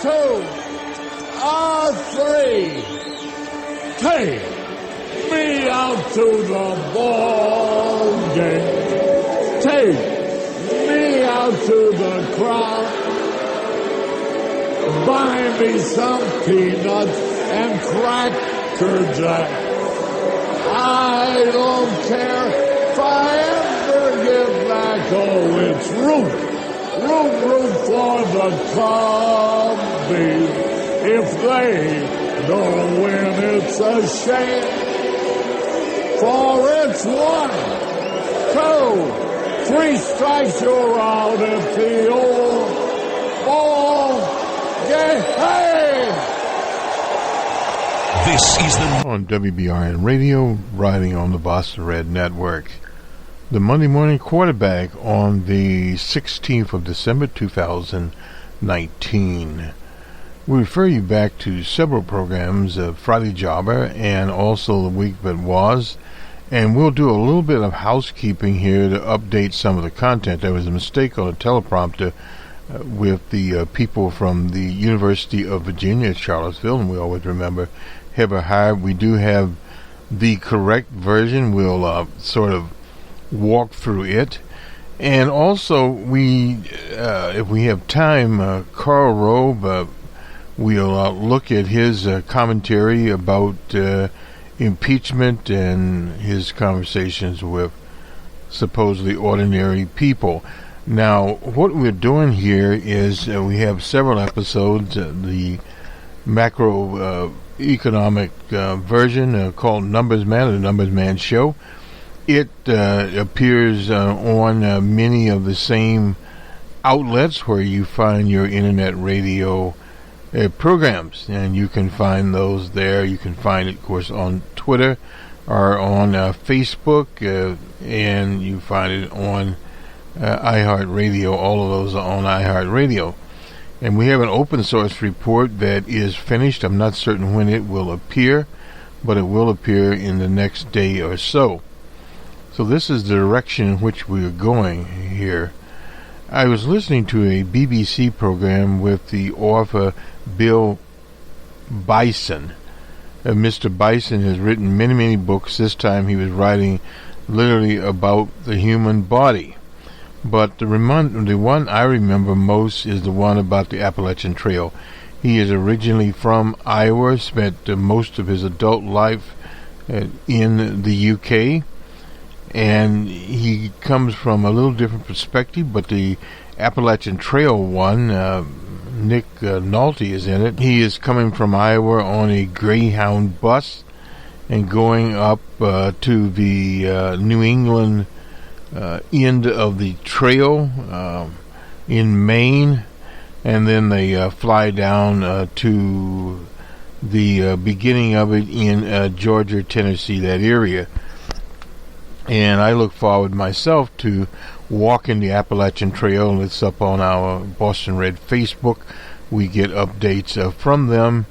2, a 3. Take me out to the ball game. Take me out to the crowd. Buy me some peanuts and Cracker Jack. I don't care if I ever get back. Oh, it's root for the Cubbies. If they don't win, it's a shame. For it's 1, 2, 3 strikes, you're out at the old ball game. Hey! This is the on WBRN Radio, riding on the Boston Red Network. The Monday Morning Quarterback on the 16th of December 2019. We refer you back to several programs, Friday Jobber and also The Week That Was, and we'll do a little bit of housekeeping here to update some of the content. There was a mistake on the teleprompter with the people from the University of Virginia, Charlottesville, and we always remember Heber High. We do have the correct version. We'll sort of walk through it. And also, if we have time, Karl Rove, we'll look at his commentary about impeachment and his conversations with supposedly ordinary people. Now, what we're doing here is we have several episodes, the macroeconomic version called Numbers Man, the Numbers Man Show. It appears on many of the same outlets where you find your internet radio programs, and you can find those there. You can find it, of course, on Twitter or on Facebook, and you find it on iHeartRadio. All of those are on iHeartRadio. And we have an open source report that is finished. I'm not certain when it will appear, but it will appear in the next day or so. So this is the direction in which we are going here. I was listening to a BBC program with the author Bill Bison. Mr. Bison has written many, many books. This time he was writing literally about the human body. But the one I remember most is the one about the Appalachian Trail. He is originally from Iowa, spent most of his adult life in the UK, and he comes from a little different perspective, but the Appalachian Trail one, Nick Nolte is in it. He is coming from Iowa on a Greyhound bus and going up to the New England end of the trail in Maine, and then they fly down to the beginning of it in Georgia, Tennessee, that area. And I look forward myself to walking the Appalachian Trail, and it's up on our Boston Red Facebook. We get updates from them,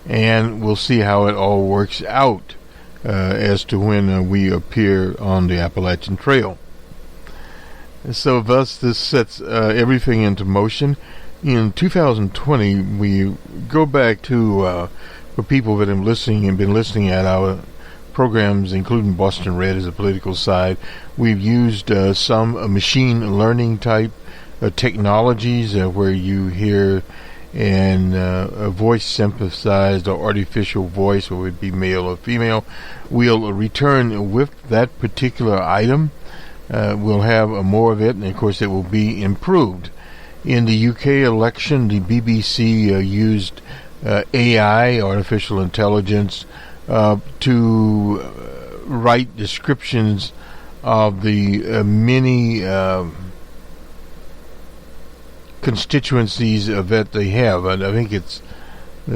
and we'll see how it all works out as to when we appear on the Appalachian Trail. So thus this sets everything into motion. In 2020, we go back to for people that have been listening at our programs, including Boston Red as a political side. We've used some machine learning type technologies where you hear a voice synthesized or artificial voice, whether it be male or female. We'll return with that particular item. We'll have more of it, and of course it will be improved. In the UK election, the BBC used AI, artificial intelligence, to write descriptions of the many constituencies that they have. And I think it's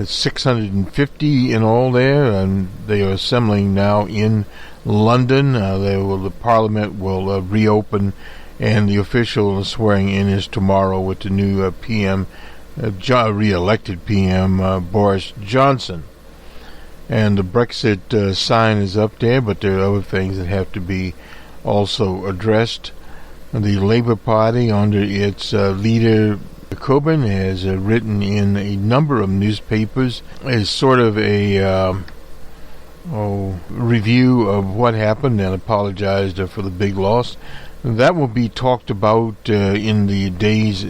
650 in all there, and they are assembling now in London. The Parliament will reopen, and the official swearing in is tomorrow with the new PM, re-elected PM Boris Johnson. And the Brexit sign is up there, but there are other things that have to be also addressed. The Labour Party, under its leader Coburn has written in a number of newspapers as sort of a review of what happened and apologized for the big loss. That will be talked about in the days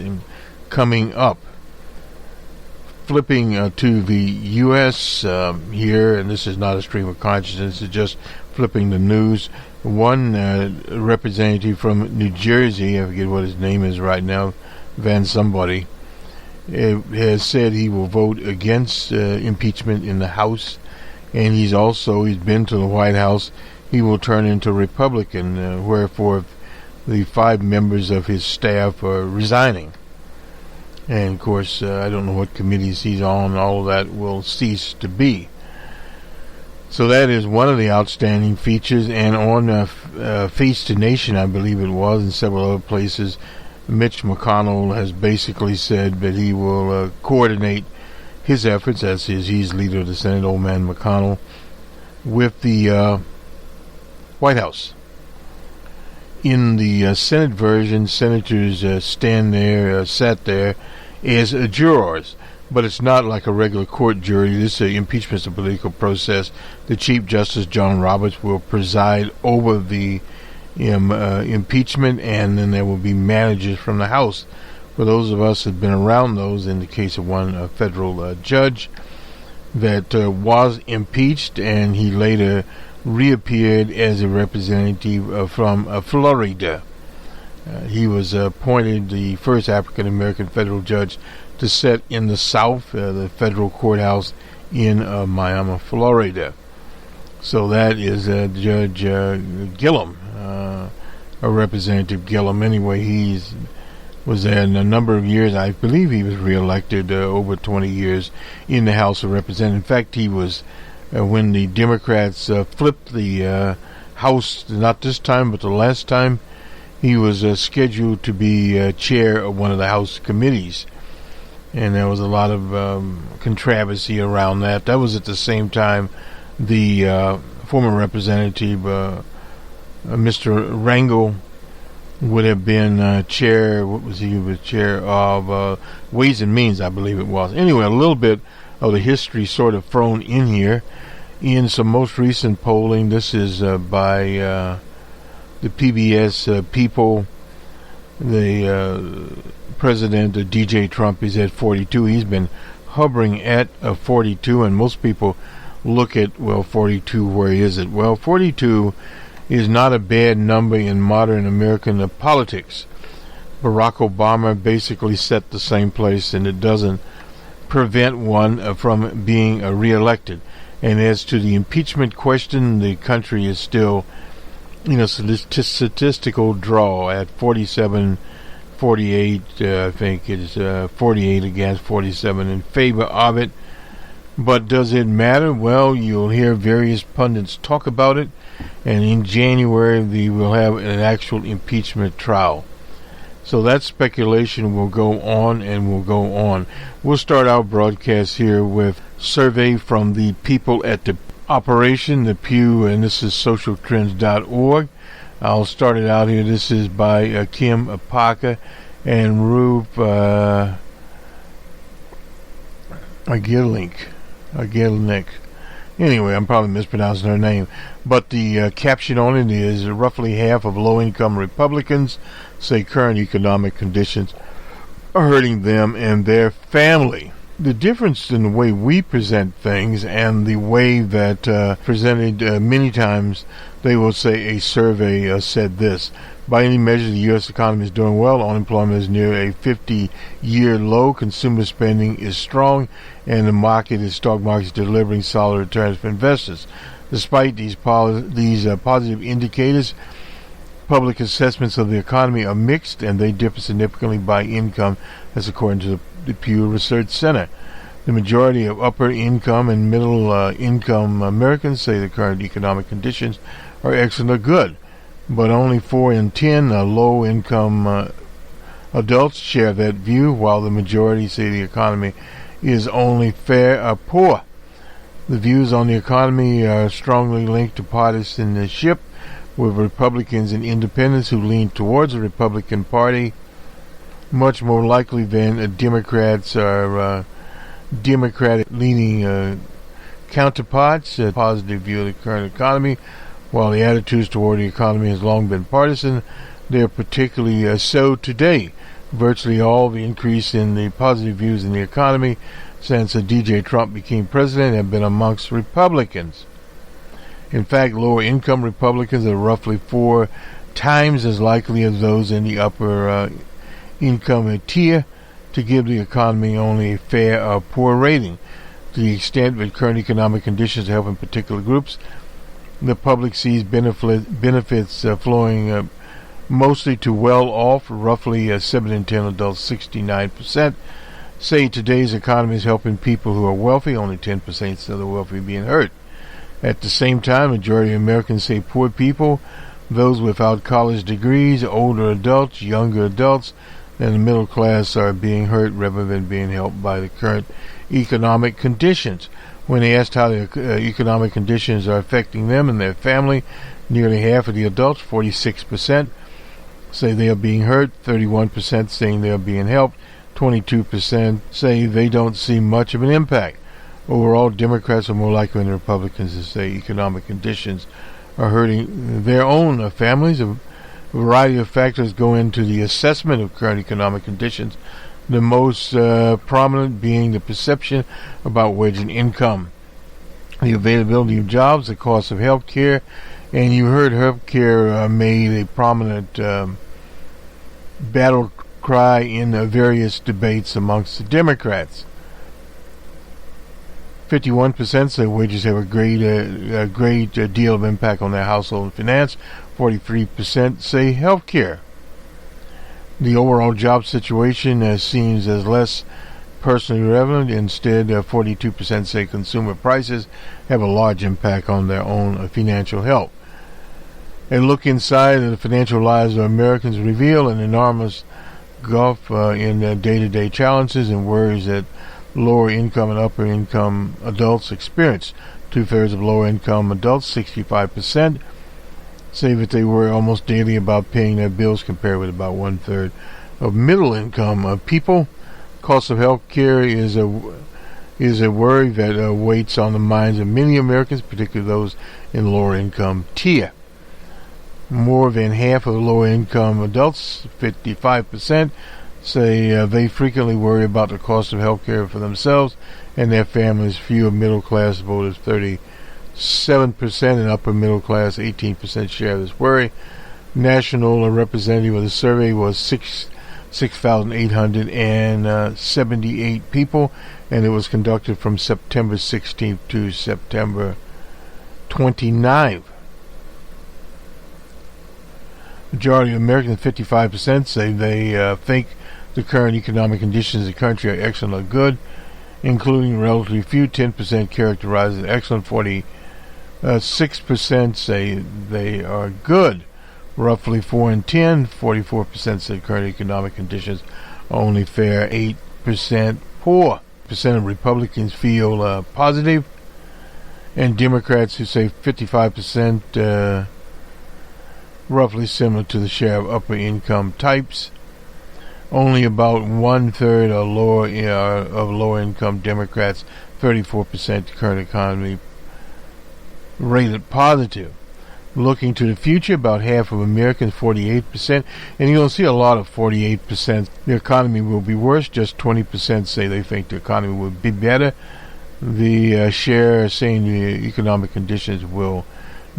coming up. Flipping to the U.S. Here, and this is not a stream of consciousness, it's just flipping the news. One representative from New Jersey, I forget what his name is right now, Van somebody, has said he will vote against impeachment in the House, and he's been to the White House. He will turn into Republican, wherefore the 5 members of his staff are resigning. And of course, I don't know what committees he's on. All of that will cease to be. So that is one of the outstanding features. And on Face the Nation, I believe it was, and several other places, Mitch McConnell has basically said that he will coordinate his efforts, as he's leader of the Senate, old man McConnell, with the White House. In the Senate version, senators sat there as jurors, but it's not like a regular court jury. This impeachment is a political process. The Chief Justice John Roberts will preside over the impeachment, and then there will be managers from the House. For those of us who have been around those, in the case of one federal judge that was impeached, and he later reappeared as a representative from Florida. He was appointed the first African-American federal judge to sit in the South, the federal courthouse in Miami, Florida. So that is Judge Gillum, or Representative Gillum. Anyway, he was there in a number of years. I believe he was reelected over 20 years in the House of Representatives. In fact, he was when the Democrats flipped the House, not this time, but the last time, he was scheduled to be chair of one of the House committees. And there was a lot of controversy around that. That was at the same time the former representative, Mr. Rangel, would have been chair, what was he was chair of Ways and Means, I believe it was. Anyway, a little bit of the history sort of thrown in here. In some most recent polling, this is by the PBS People, the president, DJ Trump, is at 42. He's been hovering at 42, and most people look at, 42, where is it? Well, 42 is not a bad number in modern American politics. Barack Obama basically set the same place, and it doesn't prevent one from being reelected. And as to the impeachment question, the country is still, statistical draw at 47, 48. I think it's 48 against 47 in favor of it. But does it matter? Well, you'll hear various pundits talk about it, and in January we will have an actual impeachment trial. So that speculation will go on and will go on. We'll start our broadcast here with survey from the people at the operation, the Pew, and this is socialtrends.org. I'll start it out here. This is by Kim Parker and Ruth Agilnik. Anyway, I'm probably mispronouncing her name. But the caption on it is roughly half of low-income Republicans say current economic conditions are hurting them and their family. The difference in the way we present things and the way that presented many times, they will say a survey said this. By any measure, the U.S. economy is doing well. Unemployment is near a 50-year low. Consumer spending is strong, and the stock market is delivering solid returns for investors. Despite these positive indicators, public assessments of the economy are mixed, and they differ significantly by income, as according to the Pew Research Center. The majority of upper income and middle income Americans say the current economic conditions are excellent or good, but only 4 in 10 low income adults share that view, while the majority say the economy is only fair or poor. The views on the economy are strongly linked to partisanship, with Republicans and independents who lean towards the Republican Party much more likely than Democrats are Democratic-leaning counterparts. A positive view of the current economy. While the attitudes toward the economy has long been partisan, they are particularly so today. Virtually all the increase in the positive views in the economy since DJ Trump became president have been amongst Republicans. In fact, lower-income Republicans are roughly 4 times as likely as those in the upper income tier to give the economy only a fair or poor rating. To the extent that current economic conditions are helping particular groups, the public sees benefits flowing mostly to well-off. Roughly 7 in 10 adults, 69%, say today's economy is helping people who are wealthy. Only 10% say the wealthy being hurt. At the same time, majority of Americans say poor people, those without college degrees, older adults, younger adults, and the middle class are being hurt rather than being helped by the current economic conditions. When they asked how the economic conditions are affecting them and their family, nearly half of the adults, 46%, say they are being hurt, 31% saying they are being helped, 22% say they don't see much of an impact. Overall, Democrats are more likely than Republicans to say economic conditions are hurting their own families. A variety of factors go into the assessment of current economic conditions, the most prominent being the perception about wage and income, the availability of jobs, the cost of health care, and you heard health care made a prominent battle cry in various debates amongst the Democrats. 51% say wages have a great deal of impact on their household and finance. 43% say health care. The overall job situation seems as less personally relevant. Instead, 42% say consumer prices have a large impact on their own financial health. A look inside of the financial lives of Americans reveal an enormous gulf in day-to-day challenges and worries that lower income and upper income adults experience. 2/3 of lower income adults, 65%, say that they worry almost daily about paying their bills, compared with about 1/3 of middle income people. Cost of health care is a worry that weighs on the minds of many Americans, particularly those in lower income tier. More than half of lower income adults, 55%, say they frequently worry about the cost of health care for themselves and their families. Few middle class voters, 37%, and upper middle class, 18% share this worry. National representative of the survey was 6,878 people, and it was conducted from September 16th to September 29th. Majority of Americans, 55%, say they think the current economic conditions of the country are excellent or good, including relatively few. 10% characterize as excellent. 46% say they are good. Roughly 4 in 10, 44% say current economic conditions are only fair. 8% poor. Percent of Republicans feel positive, and Democrats, who say 55%, roughly similar to the share of upper income types. Only about 1/3 of lower income Democrats, 34%, current economy rated positive. Looking to the future, about half of Americans, 48%, and you'll see a lot of 48%. The economy will be worse. Just 20% say they think the economy will be better. The share saying the economic conditions will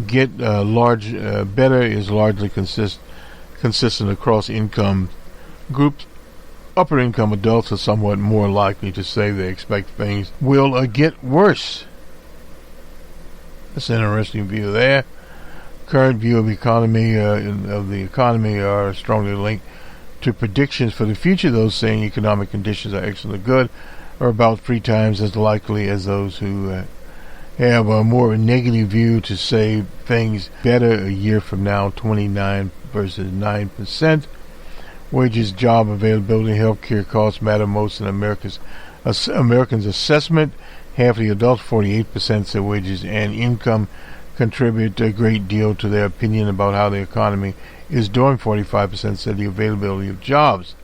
get better is largely consistent across income groups. Upper income adults are somewhat more likely to say they expect things will get worse. That's an interesting view there. Current view of the economy are strongly linked to predictions for the future. Those saying economic conditions are excellent or good are about 3 times as likely as those who have a more negative view to say things better a year from now. 29 versus 9%. Wages, job availability, health care costs matter most in Americans' assessment. Half of the adults, 48%, say wages and income contribute a great deal to their opinion about how the economy is doing. 45% said the availability of jobs.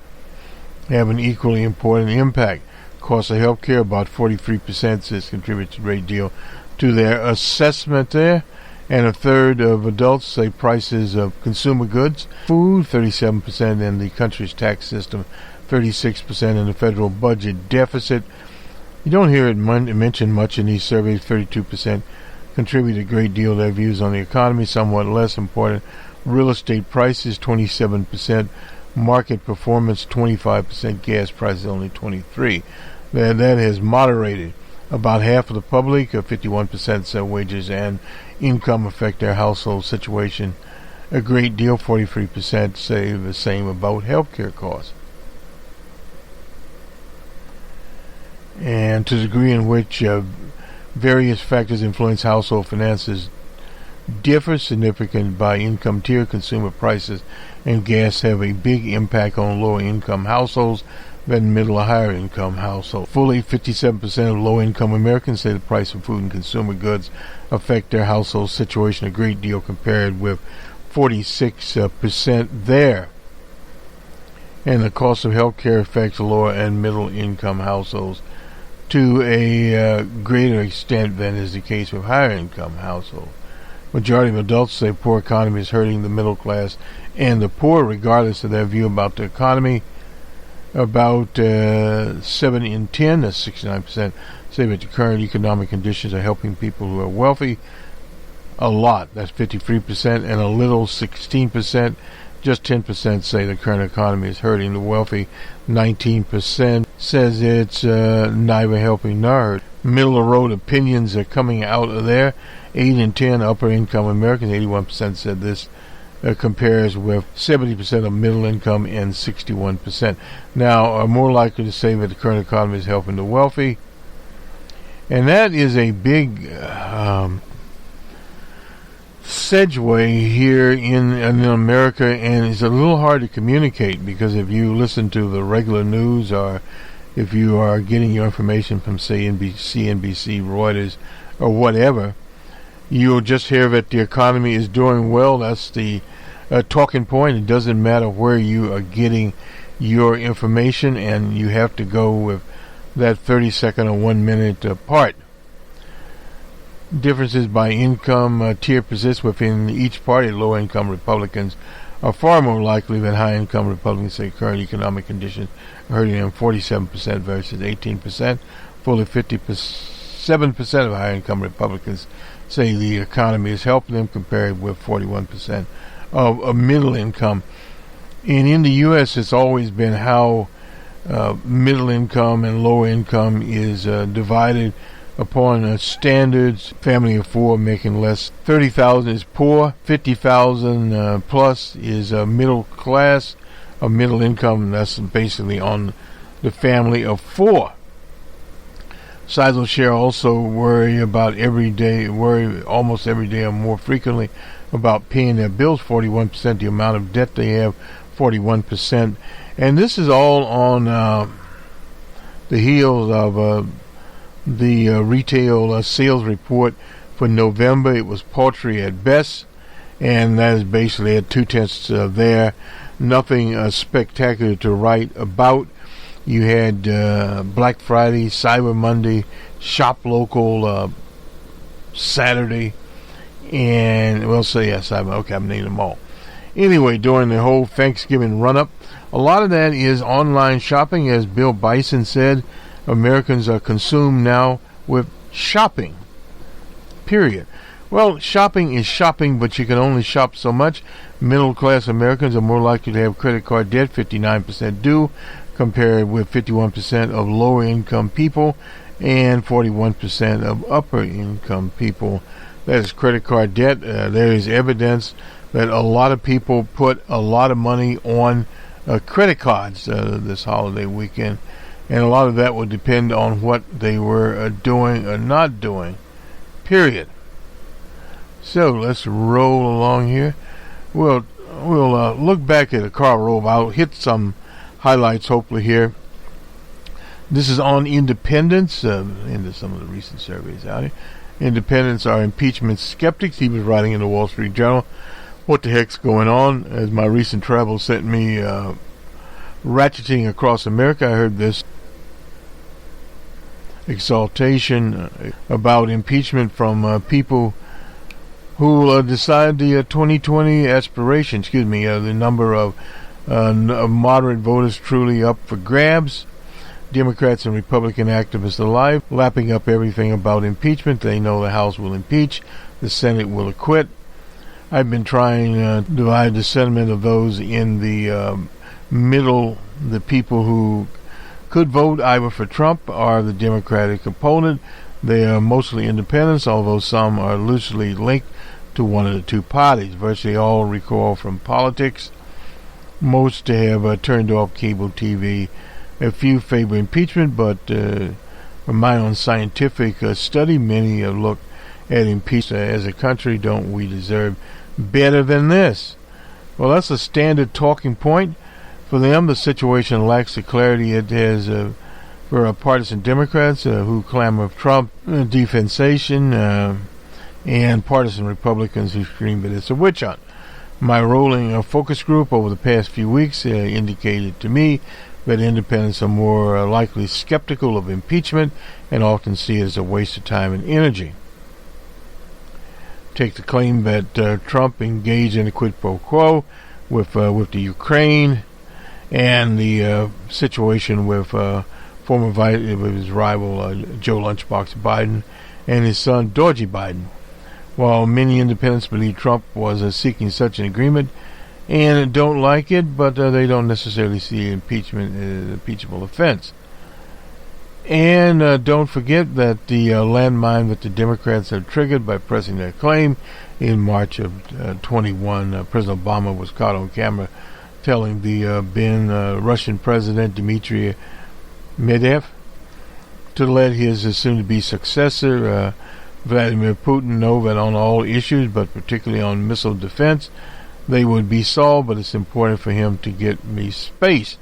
have an equally important impact. Cost of health care, about 43% says contributes a great deal to their assessment there. And a third of adults say prices of consumer goods, food, 37% in the country's tax system, 36% in the federal budget deficit. You don't hear it mentioned much in these surveys. 32% contribute a great deal to their views on the economy. Somewhat less important, real estate prices, 27%, market performance, 25%, gas prices, only 23%. That has moderated. About half of the public, 51%, say wages and income affect their household situation a great deal. 43% say the same about healthcare costs. And to the degree in which various factors influence household finances differ significant by income tier. Consumer prices and gas have a big impact on lower income households than middle or higher income households. Fully 57% of low income Americans say the price of food and consumer goods affect their household situation a great deal, compared with 46% there. And the cost of health care affects lower and middle income households to a greater extent than is the case with higher income households. Majority of adults say poor economy is hurting the middle class and the poor, regardless of their view about the economy. About 7 in 10, that's 69%, say that the current economic conditions are helping people who are wealthy a lot. That's 53%, and a little, 16%. Just 10% say the current economy is hurting the wealthy. 19% says it's neither helping nor hurting. Middle of the road opinions are coming out of there. 8 in 10 upper income Americans, 81% said this. Compares with 70% of middle income and 61%. Now, are more likely to say that the current economy is helping the wealthy. And that is a big segue here in America, and it's a little hard to communicate, because if you listen to the regular news, or if you are getting your information from, say, CNBC, Reuters, or whatever, you'll just hear that the economy is doing well. That's the talking point. It doesn't matter where you are getting your information, and you have to go with that 30-second or 1 minute part. Differences by income tier persist within each party. Low-income Republicans are far more likely than high-income Republicans say current economic conditions are hurting them, 47% versus 18%. Fully 57% of high-income Republicans say the economy is helping them, compared with 41% of middle income. And in the U.S., it's always been how middle income and low income is divided upon standards. Family of four making less, 30,000 is poor, 50,000 plus is middle class. A middle income, that's basically on the family of four. Sizable share also worry almost every day or more frequently about paying their bills. 41%, the amount of debt they have, 41%. And this is all on the heels of the retail sales report for November. It was paltry at best, and that is basically at 0.2 there. Nothing spectacular to write about. You had Black Friday, Cyber Monday, Shop Local Saturday, and we'll say Cyber. Okay, I'm naming them all. Anyway, during the whole Thanksgiving run-up, a lot of that is online shopping. As Bill Bison said, Americans are consumed now with shopping, period. Well, shopping is shopping, but you can only shop so much. Middle-class Americans are more likely to have credit card debt, 59% do, compared with 51% of lower-income people and 41% of upper-income people. That is credit card debt. There is evidence that a lot of people put a lot of money on credit cards this holiday weekend, and a lot of that will depend on what they were doing or not doing, period. So let's roll along here. We'll look back at a car roll. I'll hit some highlights hopefully here. This is on independents, into some of the recent surveys out here. Independents are impeachment skeptics. He was writing in the Wall Street Journal. What the heck's going on? As my recent travel sent me ratcheting across America. I heard this exaltation about impeachment from people who decide the 2020 aspiration, the number of moderate voters truly up for grabs. Democrats and Republican activists alike lapping up everything about impeachment. They know the House will impeach, the Senate will acquit. I've been trying to divide the sentiment of those in the middle, the people who could vote either for Trump or the Democratic opponent. They are mostly independents, although some are loosely linked to one of the two parties. Virtually all recoil from politics. Most have turned off cable TV. A few favor impeachment, but from my own scientific study, many look at impeachment as a country. Don't we deserve better than this? Well, that's a standard talking point. For them, the situation lacks the clarity it has for partisan Democrats who clamor for Trump defensation and partisan Republicans who scream that it's a witch hunt. My rolling focus group over the past few weeks indicated to me that independents are more likely skeptical of impeachment and often see it as a waste of time and energy. Take the claim that Trump engaged in a quid pro quo with the Ukraine and the situation with with his rival Joe Lunchbox Biden and his son Dorji Biden. While many independents believe Trump was seeking such an agreement and don't like it, but they don't necessarily see impeachment as an impeachable offense. And don't forget that the landmine that the Democrats have triggered by pressing their claim in March of 21, President Obama was caught on camera telling the Russian President Dmitry Medvedev to let his soon-to-be successor, Vladimir Putin, know that on all issues, but particularly on missile defense, they would be solved, but it's important for him to get me space.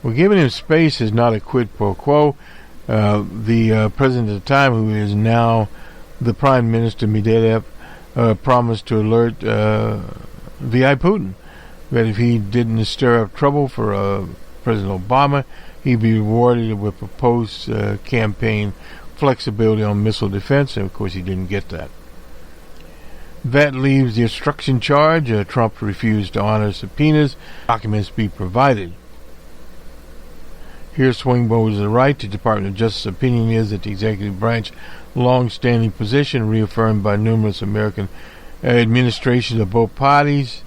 Well, giving him space is not a quid pro quo. The president at the time, who is now the Prime Minister Medvedev, promised to alert V.I. Putin that if he didn't stir up trouble for President Obama, he'd be rewarded with a post-campaign flexibility on missile defense, and of course he didn't get that. That leaves the obstruction charge. Trump refused to honor subpoenas. Documents be provided. Here, swing voters to the right. The Department of Justice's opinion is that the executive branch long-standing position, reaffirmed by numerous American administrations of both parties,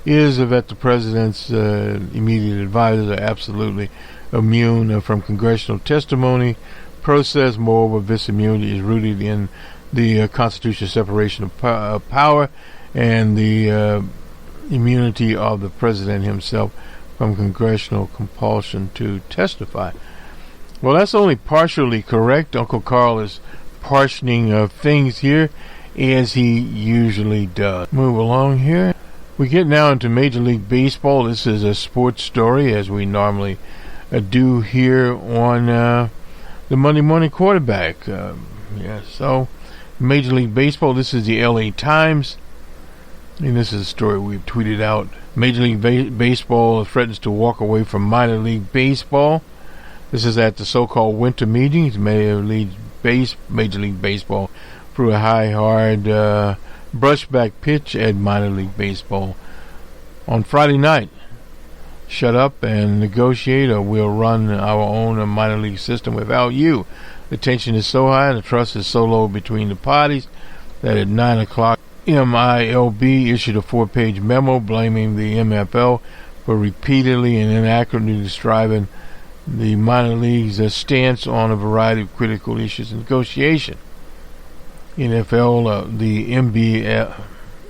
is that the president's immediate advisors are absolutely immune from congressional testimony process. Moreover, this immunity is rooted in the constitutional separation of power and the immunity of the president himself from congressional compulsion to testify. Well, that's only partially correct. Uncle Carl is partitioning things here, as he usually does. Move along here. We get now into Major League Baseball. This is a sports story, as we normally do here on the Monday Morning Quarterback. So Major League Baseball, this is the LA Times, and this is a story we've tweeted out. Major League Baseball threatens to walk away from minor league baseball. This is at the so-called winter meetings. Major League Baseball threw a high, hard brushback pitch at minor league baseball on Friday night. Shut up and negotiate, or we'll run our own minor league system without you. The tension is so high and the trust is so low between the parties that at 9 o'clock, MILB issued a 4-page memo blaming the MFL for repeatedly and inaccurately describing the minor league's stance on a variety of critical issues in negotiation. NFL, the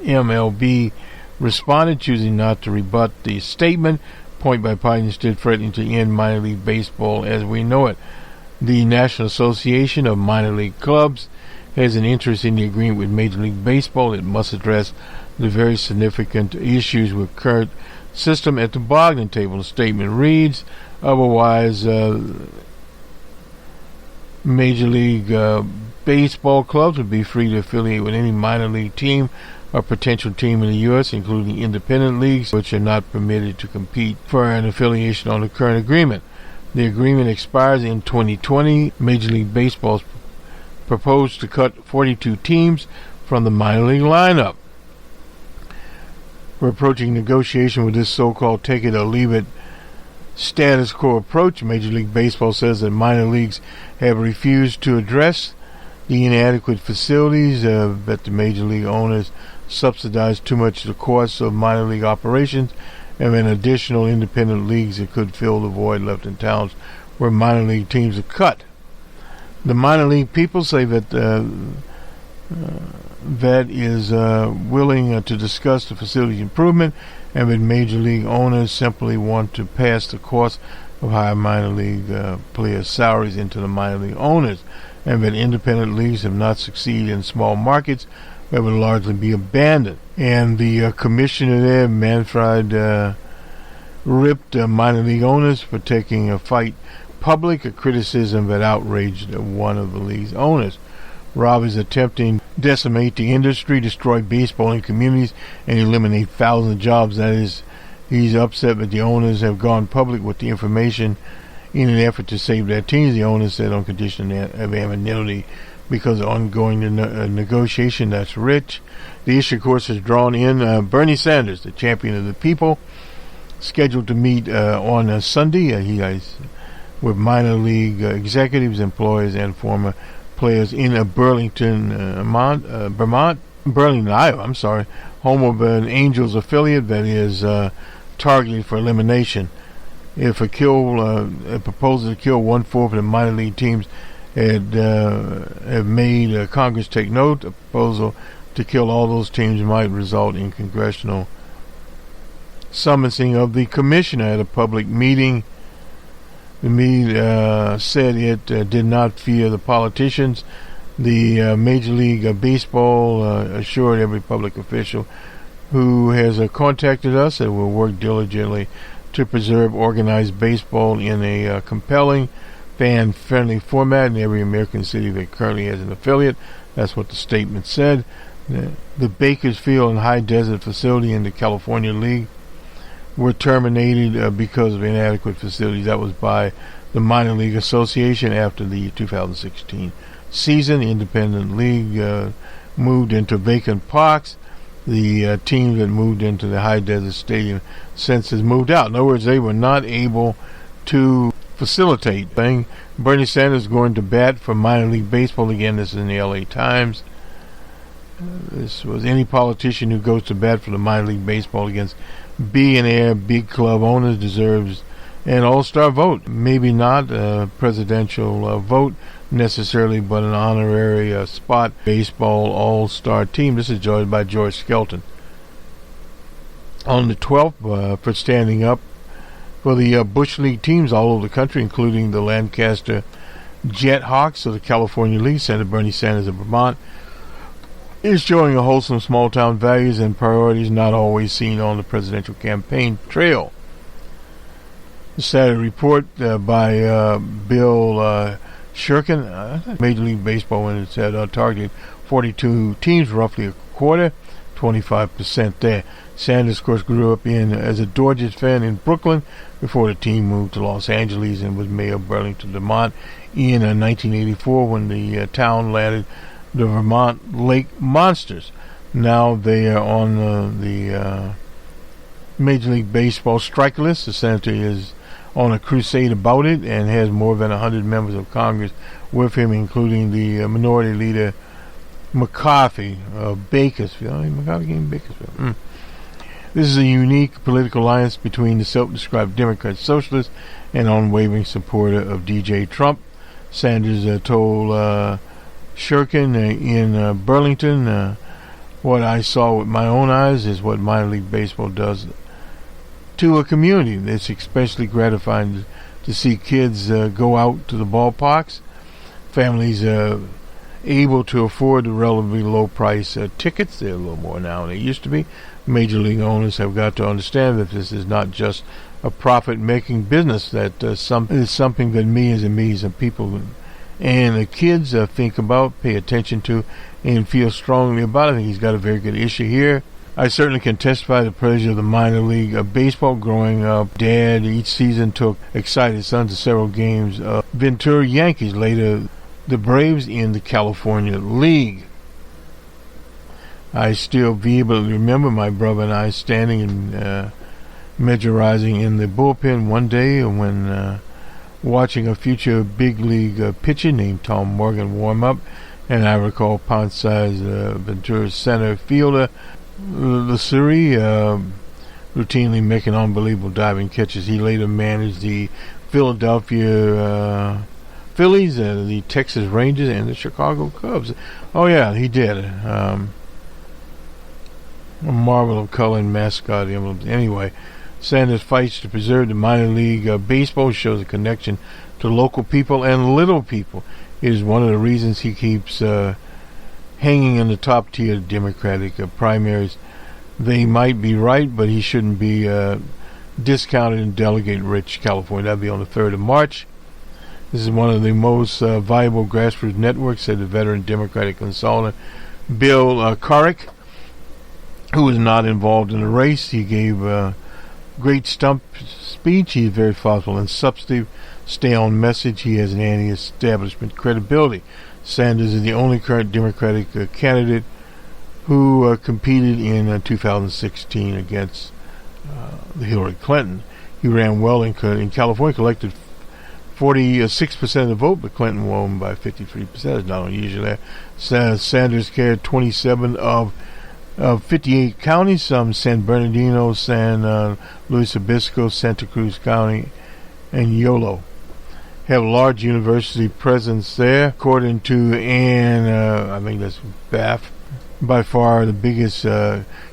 MLB responded, choosing not to rebut the statement, point by point, instead threatening to end minor league baseball as we know it. The National Association of Minor League Clubs has an interest in the agreement with Major League Baseball. It must address the very significant issues with current system at the bargaining table. The statement reads, otherwise, Major League Baseball clubs would be free to affiliate with any minor league team a potential team in the U.S., including independent leagues, which are not permitted to compete for an affiliation on the current agreement. The agreement expires in 2020. Major League Baseball's proposed to cut 42 teams from the minor league lineup. We're approaching negotiation with this so-called take it or leave it status quo approach. Major League Baseball says that minor leagues have refused to address the inadequate facilities, that the major league owners subsidize too much of the costs of minor league operations, and then additional independent leagues that could fill the void left in towns where minor league teams are cut. The minor league people say that that is willing to discuss the facility improvement, and that major league owners simply want to pass the cost of higher minor league players' salaries into the minor league owners, and that independent leagues have not succeeded in small markets that would largely be abandoned. And the commissioner there, Manfred, ripped minor league owners for taking a fight public, a criticism that outraged one of the league's owners. Rob is attempting to decimate the industry, destroy baseball in communities, and eliminate thousands of jobs. That is, he's upset that the owners have gone public with the information in an effort to save their teams. The owners said on condition of anonymity because of ongoing negotiation. That's rich. The issue, of course, has drawn in Bernie Sanders, the champion of the people, scheduled to meet on Sunday. He is with minor league executives, employees, and former players in Burlington, Burlington, Iowa, home of an Angels affiliate that is targeted for elimination. If a proposal to kill 1/4 of the minor league teams have made Congress take note, a proposal to kill all those teams might result in congressional summoning of the commissioner at a public meeting. The meeting said it did not fear the politicians. The Major League Baseball assured every public official who has contacted us that will work diligently to preserve organized baseball in a compelling, fan-friendly format in every American city that currently has an affiliate. That's what the statement said. The Bakersfield and High Desert facility in the California League were terminated because of inadequate facilities. That was by the Minor League Association after the 2016 season. The Independent League moved into vacant parks. The team that moved into the High Desert Stadium since has moved out. In other words, they were not able to facilitate thing. Bernie Sanders going to bat for minor league baseball again. This is in the LA Times. This was any politician who goes to bat for the minor league baseball against billionaire big club owners deserves an all-star vote. Maybe not a presidential vote necessarily, but an honorary spot baseball all-star team. This is joined by George Skelton. On the 12th, for standing up for the Bush League teams all over the country, including the Lancaster Jethawks of the California League, Senator Bernie Sanders of Vermont is showing a wholesome small-town values and priorities not always seen on the presidential campaign trail. The Saturday report by Bill Shurkin, Major League Baseball, when it said targeted 42 teams, roughly a quarter, 25% there. Sanders, of course, grew up as a Dodgers fan in Brooklyn before the team moved to Los Angeles and was mayor of Burlington, Vermont in 1984 when the town landed the Vermont Lake Monsters. Now they are on the Major League Baseball strike list. The senator is on a crusade about it and has more than 100 members of Congress with him, including the minority leader McCarthy of Bakersfield. McCarthy in Bakersfield. This is a unique political alliance between the self-described Democrat socialist and unwavering supporter of DJ Trump. Sanders told Shurkin in Burlington, what I saw with my own eyes is what minor league baseball does to a community. It's especially gratifying to see kids go out to the ballparks, families able to afford the relatively low price tickets. They're a little more now than they used to be. Major league owners have got to understand that this is not just a profit-making business, that is something that millions and millions of people and the kids think about, pay attention to, and feel strongly about. I think he's got a very good issue here. I certainly can testify the pleasure of the minor league of baseball. Growing up, Dad each season took excited sons to several games of Ventura Yankees, later the Braves in the California League. I still vividly remember my brother and I standing and measurizing in the bullpen one day when watching a future big league pitcher named Tom Morgan warm up, and I recall Ponce's Ventura center fielder Lasuri routinely making unbelievable diving catches. He later managed the Philadelphia Phillies, the Texas Rangers, and the Chicago Cubs. Oh yeah, he did. A marvel of color and mascot emblems. Anyway, Sanders fights to preserve the minor league baseball, shows a connection to local people and little people. It is one of the reasons he keeps hanging in the top tier of Democratic primaries. They might be right, but he shouldn't be discounted in delegate-rich California. That'll be on the 3rd of March. This is one of the most viable grassroots networks, said the veteran Democratic consultant Bill Carrick, who was not involved in the race. He gave a great stump speech. He is very thoughtful and substantive. Stay on message. He has an anti-establishment credibility. Sanders is the only current Democratic candidate who competed in 2016 against Hillary Clinton. He ran well in California, collected 46% of the vote, but Clinton won by 53%. It's not unusual. Sanders carried 27 of 58 counties, San Bernardino, San Luis Obispo, Santa Cruz County, and Yolo. Have a large university presence there. According to I think that's BAF, by far the biggest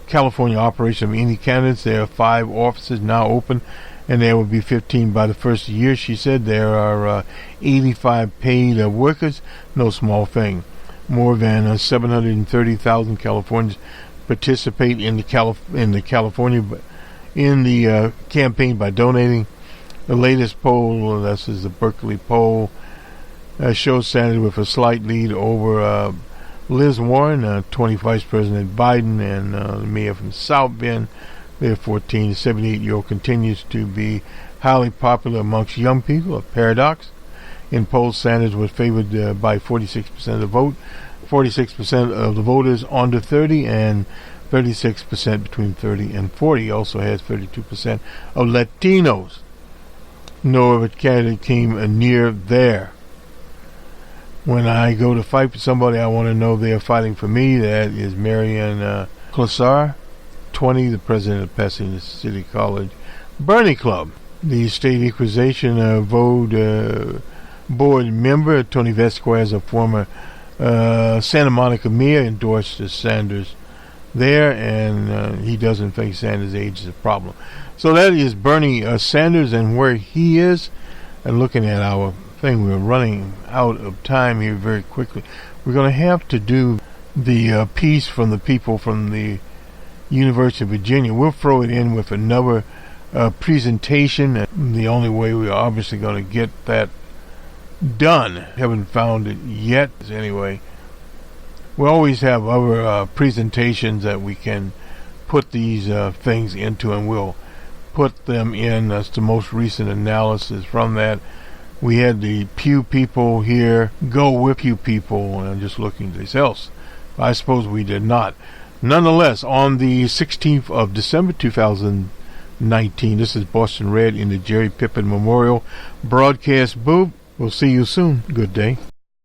California operation of any candidates. There are 5 offices now open, and there will be 15 by the first year. She said there are 85 paid workers, no small thing. More than 730,000 Californians participate in the campaign by donating. The latest poll, this is the Berkeley poll, shows Sanders with a slight lead over Liz Warren, 20 Vice President Biden, and the mayor from South Bend. They're 14. The 78-year-old continues to be highly popular amongst young people, a paradox. In polls, Sanders was favored by 46% of the vote, 46% of the voters under 30, and 36% between 30 and 40. He also has 32% of Latinos. No other candidate came near there. When I go to fight for somebody, I want to know they're fighting for me. That is Marianne Closar, 20, the president of Pasadena City College Bernie Club. The state equalization board member, Tony Vasquez, a former Santa Monica mayor, endorsed Sanders there, and he doesn't think Sanders' age is a problem. So that is Bernie Sanders and where he is. And looking at our thing, we're running out of time here very quickly. We're going to have to do the piece from the people from the University of Virginia. We'll throw it in with another presentation. And the only way we're obviously going to get that done, haven't found it yet anyway. We always have other presentations that we can put these things into, and we'll put them in as the most recent analysis from that. We had the Pew people here go with Pew people, and I'm just looking at this else. I suppose we did not. Nonetheless, on the 16th of December 2019, this is Boston Red in the Jerry Pippin Memorial Broadcast booth. We'll see you soon. Good day.